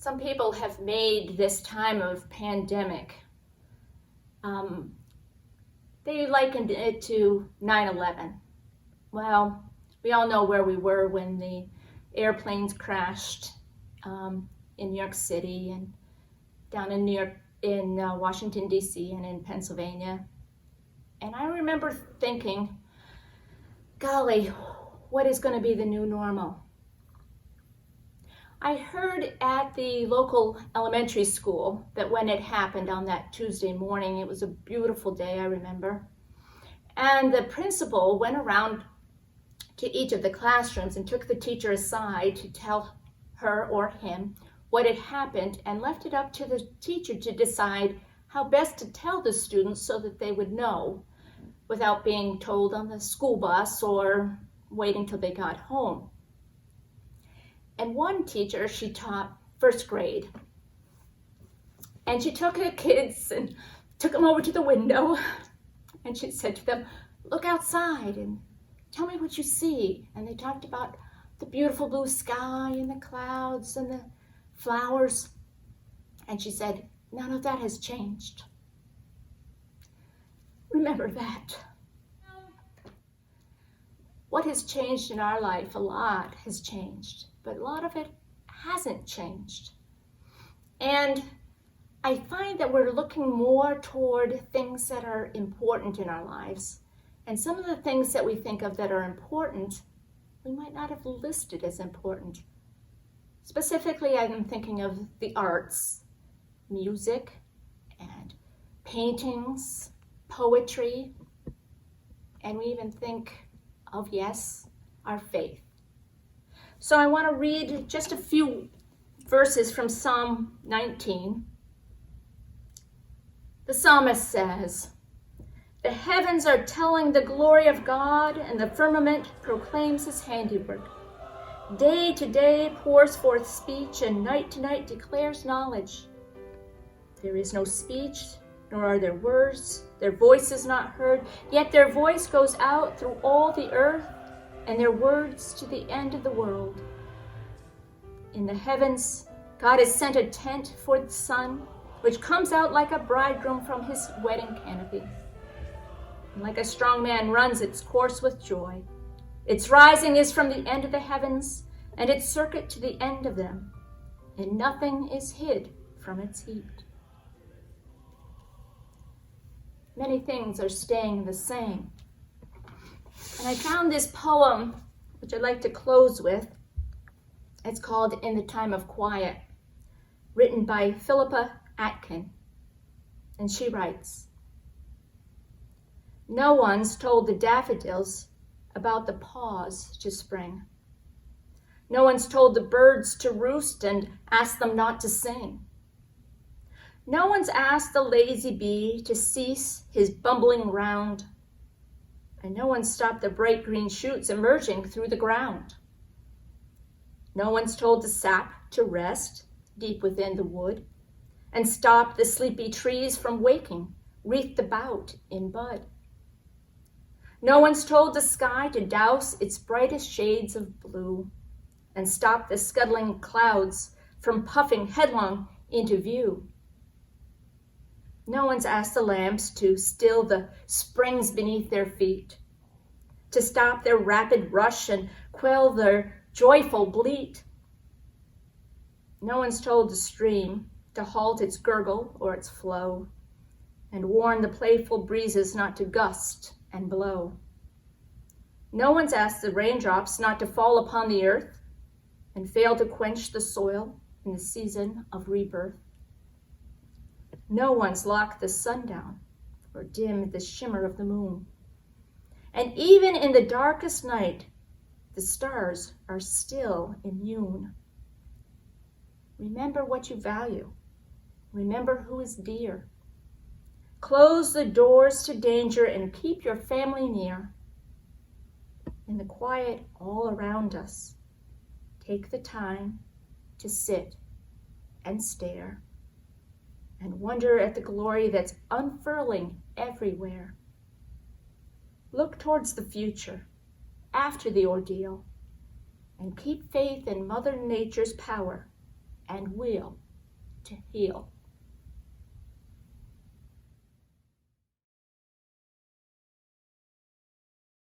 Some people have made this time of pandemic, they likened it to 9/11. Well, we all know where we were when the airplanes crashed in New York City and down in Washington, D.C. and in Pennsylvania. And I remember thinking, golly, what is going to be the new normal? I heard at the local elementary school that when it happened on that Tuesday morning, it was a beautiful day, I remember, and the principal went around to each of the classrooms and took the teacher aside to tell her or him what had happened and left it up to the teacher to decide how best to tell the students so that they would know without being told on the school bus or waiting till they got home. And one teacher, she taught first grade. And she took her kids and took them over to the window. And she said to them, look outside and tell me what you see. And they talked about the beautiful blue sky and the clouds and the flowers. And she said, none of that has changed. Remember that. What has changed in our life? A lot has changed, but a lot of it hasn't changed. And I find that we're looking more toward things that are important in our lives. And some of the things that we think of that are important, we might not have listed as important. Specifically, I'm thinking of the arts, music, and paintings, poetry, and we even think of, yes, our faith. So I want to read just a few verses from Psalm 19. The psalmist says, the heavens are telling the glory of God, and the firmament proclaims his handiwork. Day to day pours forth speech, and night to night declares knowledge. There is no speech, nor are there words. Their voice is not heard, yet their voice goes out through all the earth, and their words to the end of the world. In the heavens, God has sent a tent for the sun, which comes out like a bridegroom from his wedding canopy. And like a strong man runs its course with joy. Its rising is from the end of the heavens, and its circuit to the end of them, and nothing is hid from its heat. Many things are staying the same. And I found this poem, which I'd like to close with. It's called In the Time of Quiet, written by Philippa Atkin. And she writes, no one's told the daffodils about the pause to spring. No one's told the birds to roost and asked them not to sing. No one's asked the lazy bee to cease his bumbling round. And no one's stopped the bright green shoots emerging through the ground. No one's told the sap to rest deep within the wood and stopped the sleepy trees from waking, wreathed about in bud. No one's told the sky to douse its brightest shades of blue and stop the scuttling clouds from puffing headlong into view. No one's asked the lamps to still the springs beneath their feet, to stop their rapid rush and quell their joyful bleat. No one's told the stream to halt its gurgle or its flow and warn the playful breezes not to gust and blow. No one's asked the raindrops not to fall upon the earth and fail to quench the soil in the season of rebirth. No one's locked the sun down or dimmed the shimmer of the moon. And even in the darkest night, the stars are still immune. Remember what you value. Remember who is dear. Close the doors to danger and keep your family near. In the quiet all around us, take the time to sit and stare and wonder at the glory that's unfurling everywhere. Look towards the future, after the ordeal, and keep faith in Mother Nature's power and will to heal.